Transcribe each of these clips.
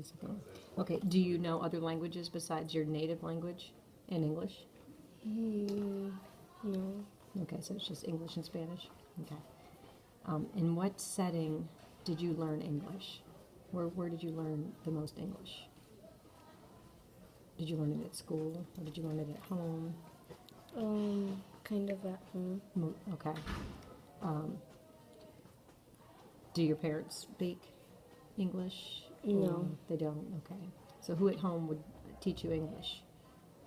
the second one. Okay, do you know other languages besides your native language and English? No. Okay, so it's just English and Spanish? Okay. In what setting did you learn English? Where did you learn the most English? Did you learn it at school, or did you learn it at home? Kind of at home. Okay. Do your parents speak English? No. They don't? Okay. So who at home would teach you English?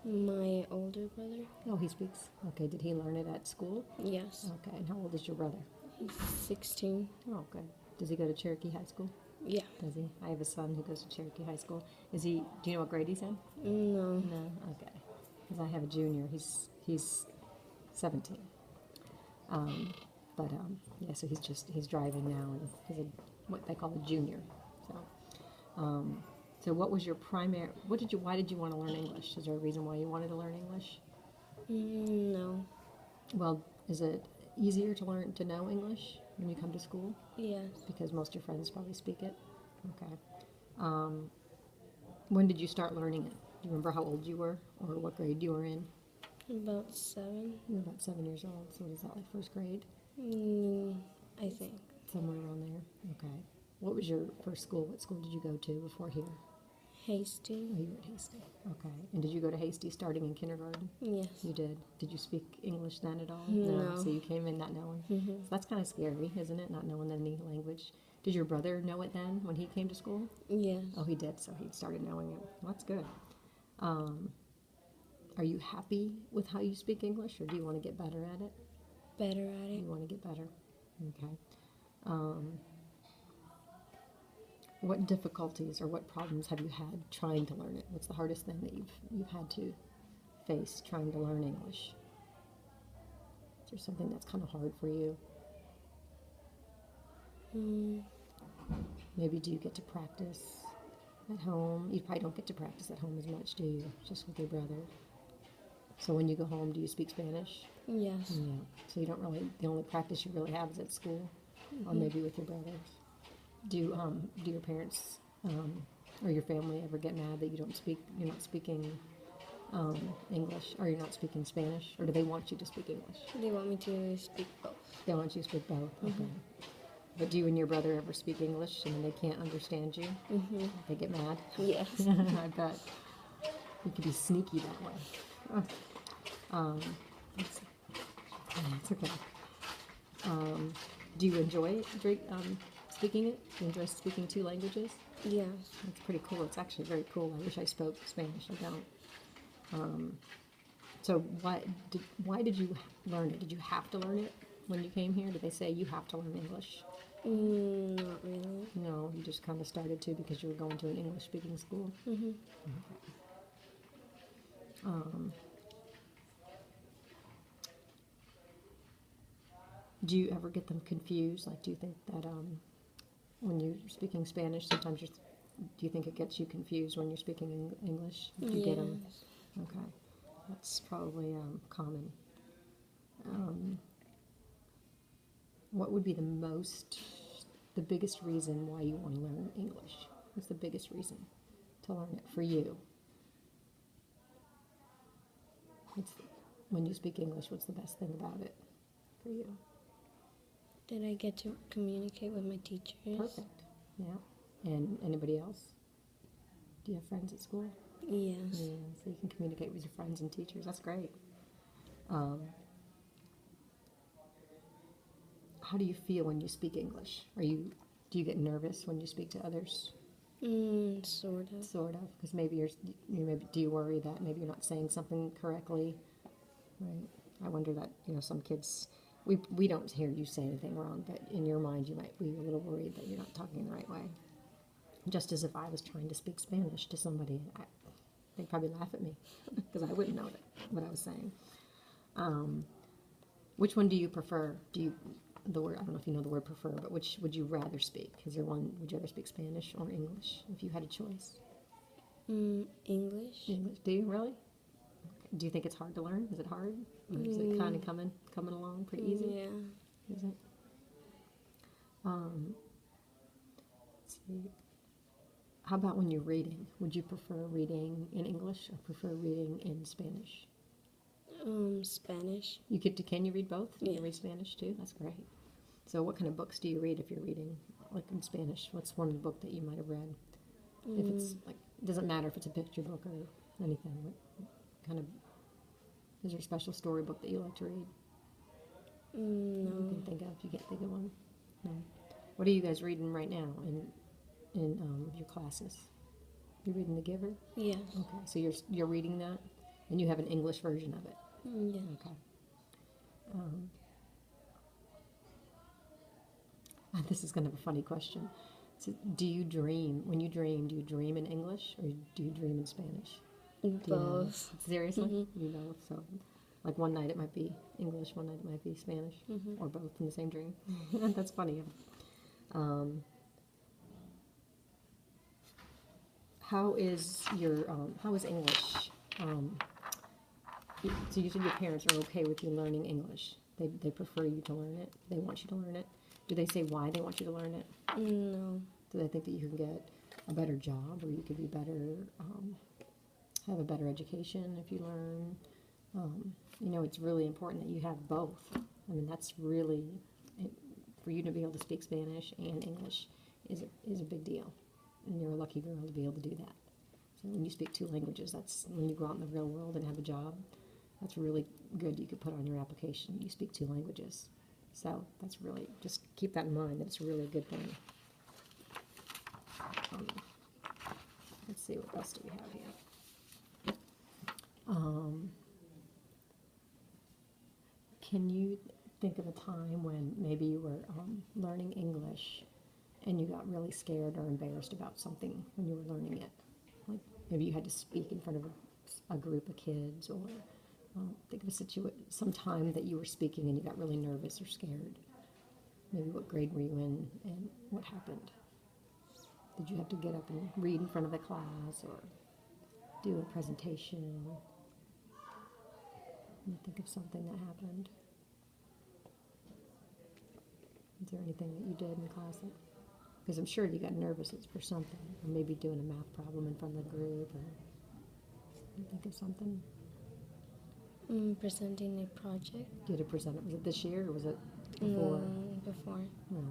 My older brother? Oh, he speaks. Okay, did he learn it at school? Yes. Okay, and how old is your brother? He's 16. Oh, good. Does he go to Cherokee High School? Yeah. Does he? I have a son who goes to Cherokee High School. Do you know what grade he's in? No. No? Okay. Because I have a junior. He's 17. Yeah, so he's driving now, and he's what they call a junior. So what was your why did you want to learn English? Is there a reason why you wanted to learn English? No. Well, is it easier to know English when you come to school? Yes. Because most of your friends probably speak it? Okay. When did you start learning it? Do you remember how old you were, or what grade you were in? About 7. You were about 7 years old, so is that like first grade? I think. Somewhere around there? Okay. What was your first school? What school did you go to before here? Hasty? Oh, you were at Hasty. Okay. And did you go to Hasty starting in kindergarten? Yes. You did. Did you speak English then at all? No. So you came in not knowing? Mm-hmm. So that's kind of scary, isn't it? Not knowing any language. Did your brother know it then when he came to school? Yes. Oh, he did. So he started knowing it. Well, that's good. Are you happy with how you speak English, or do you want to get better at it? Better at it. You want to get better? Okay. What difficulties or what problems have you had trying to learn it? What's the hardest thing that you've had to face trying to learn English? Is there something that's kind of hard for you? Maybe do you get to practice at home? You probably don't get to practice at home as much, do you? Just with your brother. So when you go home, do you speak Spanish? Yes. Yeah. So you don't really, the only practice you really have is at school, or maybe with your brothers. Do your parents or your family ever get mad that you're not speaking English, or you're not speaking Spanish, or do they want you to speak English? They want me to speak both. They want you to speak both. Okay. But do you and your brother ever speak English and they can't understand you? They get mad? Yes. I bet. You could be sneaky that way. It's okay. Do you enjoy speaking it? Do you enjoy speaking 2 languages? Yes. It's pretty cool. It's actually very cool. I wish I spoke Spanish. I don't. So why did you learn it? Did you have to learn it when you came here? Did they say you have to learn English? Not really. No, you just kind of started to because you were going to an English-speaking school. Mm-hmm. Okay. Do you ever get them confused? Like, do you think that when you're speaking Spanish, sometimes do you think it gets you confused when you're speaking English? Do you get them? Okay, that's probably common. What would be the biggest reason why you want to learn English? What's the biggest reason to learn it for you? When you speak English, what's the best thing about it for you? That I get to communicate with my teachers. Perfect. Yeah. And anybody else? Do you have friends at school? Yes. Yeah, so you can communicate with your friends and teachers. That's great. How do you feel when you speak English? Do you get nervous when you speak to others? Sort of. Sort of, because maybe do you worry that maybe you're not saying something correctly? Right. I wonder that some kids. We don't hear you say anything wrong, but in your mind you might be a little worried that you're not talking the right way. Just as if I was trying to speak Spanish to somebody, they'd probably laugh at me because I wouldn't know what I was saying. Which one do you prefer? The word, I don't know if you know the word prefer, but which would you rather speak? Is there one, would you rather speak Spanish or English if you had a choice? English. English. Do you really? Okay. Do you think it's hard to learn? Is it hard? Or is it kind of coming along pretty easy? Yeah. Is it? Let's see. How about when you're reading? Would you prefer reading in English or prefer reading in Spanish? Spanish. Can you read both? You Yeah. can read Spanish too? That's great. So what kind of books do you read if you're reading, like in Spanish? What's one book that you might have read? If it's like, it doesn't matter if it's a picture book or anything. What kind of, is there a special storybook that you like to read? You No. can think of, you can't think of one? No. What are you guys reading right now in your classes? You reading The Giver? Yes. Okay, so you're reading that, and you have an English version of it. Yes. Okay. This is kind of a funny question. So do you dream, when you dream, do you dream in English or do you dream in Spanish? Do you know? Both. Seriously? You know, so like one night it might be English, one night it might be Spanish, or both in the same dream. That's funny. How is English? So you said your parents are okay with you learning English. They prefer you to learn it. They want you to learn it. Do they say why they want you to learn it? No. Do they think that you can get a better job, or you could be better, have a better education if you learn? You know, it's really important that you have both. I mean, that's really, for you to be able to speak Spanish and English is a big deal. And you're a lucky girl to be able to do that. So when you speak two languages, that's when you go out in the real world and have a job, that's really good. You could put on your application, you speak two languages. So that's really, just keep that in mind, that it's really a good thing. Let's see, what else do we have here? Can you think of a time when maybe you were learning English and you got really scared or embarrassed about something when you were learning it? Like maybe you had to speak in front of a group of kids, or think of some time that you were speaking and you got really nervous or scared. Maybe what grade were you in and what happened? Did you have to get up and read in front of the class or do a presentation? Can you think of something that happened? Is there anything that you did in class that, because I'm sure you got nervous for something, or maybe doing a math problem in front of the group, or can you think of something? Presenting a project. You had to present it. Was it this year or was it before? Before. No.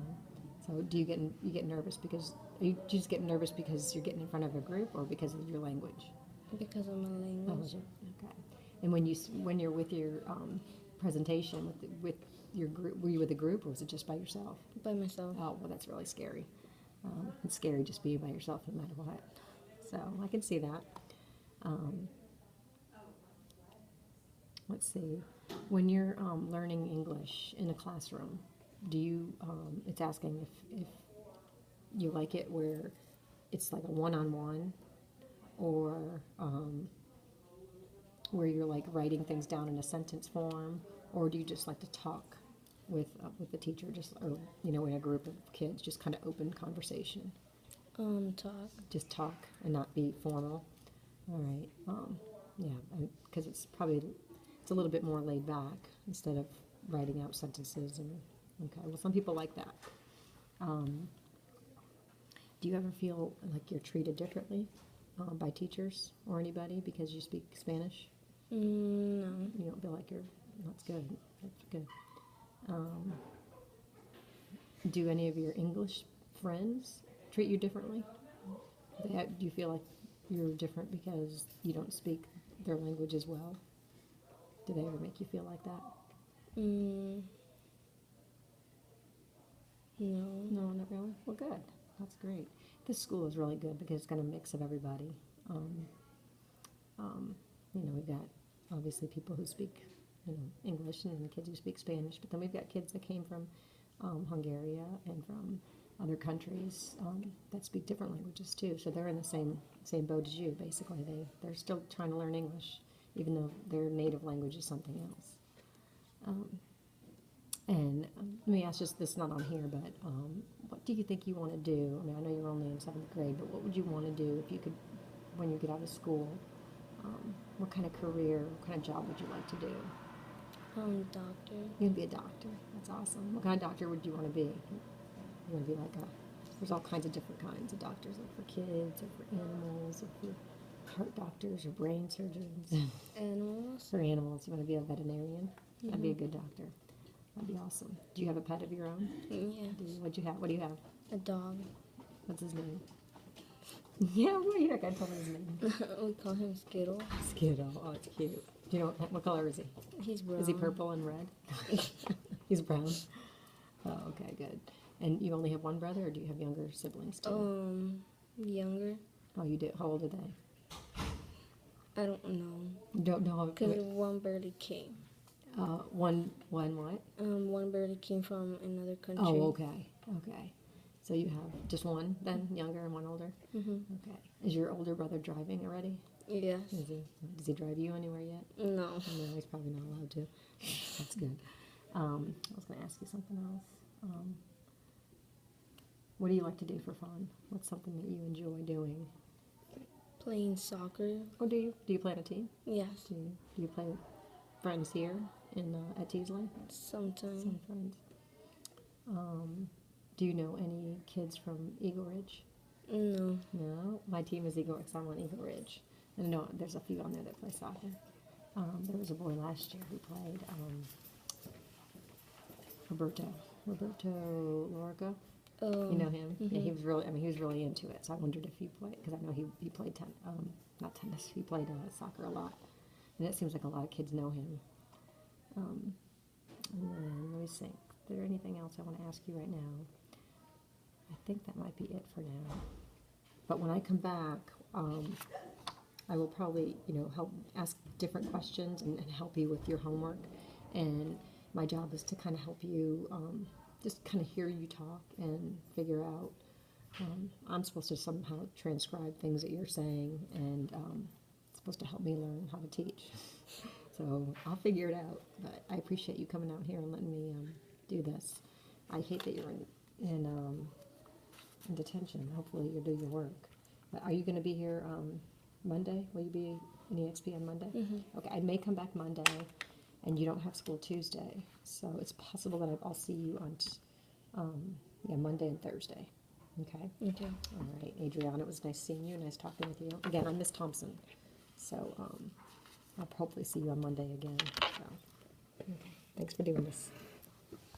So do you get nervous because you just get nervous because you're getting in front of a group, or because of your language? Because of my Oh, language. is it? Okay. And when you're with your presentation with your group, were you with a group or was it just by yourself? By myself. Oh, well, that's really scary. It's scary just being by yourself no matter what. So I can see that. Let's see. When you're learning English in a classroom, do you? It's asking if you like it where it's like a one-on-one, or where you're like writing things down in a sentence form, or do you just like to talk with the teacher, or in a group of kids, just kind of open conversation? Talk. Just talk and not be formal. All right. Yeah, because it's a little bit more laid back instead of writing out sentences. Okay. Well, some people like that. Do you ever feel like you're treated differently by teachers or anybody because you speak Spanish? No. You don't feel like that's good. That's good. Do any of your English friends treat you differently? Do you feel like you're different because you don't speak their language as well? Do they ever make you feel like that? No. No, not really. Well, good. That's great. This school is really good because it's got a mix of everybody. We've got obviously people who speak, English, and then the kids who speak Spanish. But then we've got kids that came from Hungary and from other countries that speak different languages too. So they're in the same boat as you. Basically, they're still trying to learn English, even though their native language is something else. And let me ask just this, not on here, but what do you think you want to do? I mean, I know you're only in 7th grade, but what would you want to do if you could, when you get out of school? What kind of career, what kind of job would you like to do? Doctor. You want to be a doctor. That's awesome. What kind of doctor would you want to be? You want to be like There's all kinds of different kinds of doctors, like for kids or for animals or for heart doctors or brain surgeons. Animals? For animals, you want to be a veterinarian? That'd be a good doctor. That'd be awesome. Do you have a pet of your own? Yes. What'd you have? What do you have? A dog. What's his name? Yeah, well, you're not gonna tell me his name. We call him Skittle. Skittle. Oh, it's cute. Do you know what color is he? He's brown. Is he purple and red? He's brown. Oh, okay, good. And you only have one brother, or do you have younger siblings too? Younger. Oh, you do. How old are they? I don't know. You don't know. Because one barely came. One what? One barely came from another country. Oh, okay, okay. So you have just one then, younger and one older? Okay. Is your older brother driving already? Yes. Is he? Does he drive you anywhere yet? No. No, he's probably not allowed to. That's good. I was going to ask you something else. What do you like to do for fun? What's something that you enjoy doing? Playing soccer. Oh, do you? Do you play on a team? Yes. Do you play with friends here at Teasley? Sometimes. Some friends. Do you know any kids from Eagle Ridge? No. No, my team is Eagle. I'm on Eagle Ridge, and no, there's a few on there that play soccer. There was a boy last year who played Roberto Lorica. Oh. You know him? Yeah, he was really. I mean, he was really into it. So I wondered if he played, because I know he played not tennis. He played soccer a lot, and it seems like a lot of kids know him. And then let me think. Is there anything else I want to ask you right now? I think that might be it for now. But when I come back, I will probably, help ask different questions and help you with your homework. And my job is to kind of help you, just kind of hear you talk and figure out. I'm supposed to somehow transcribe things that you're saying, and it's supposed to help me learn how to teach. So I'll figure it out. But I appreciate you coming out here and letting me do this. I hate that you're in detention. Hopefully you'll do your work. But are you going to be here Monday? Will you be in EXP on Monday? Okay, I may come back Monday, and you don't have school Tuesday, so it's possible that I'll see you on Monday and Thursday. Okay? Okay. All right, Adriana, it was nice seeing you, nice talking with you. Again, I'm Miss Thompson, so I'll hopefully see you on Monday again. So, okay. Thanks for doing this.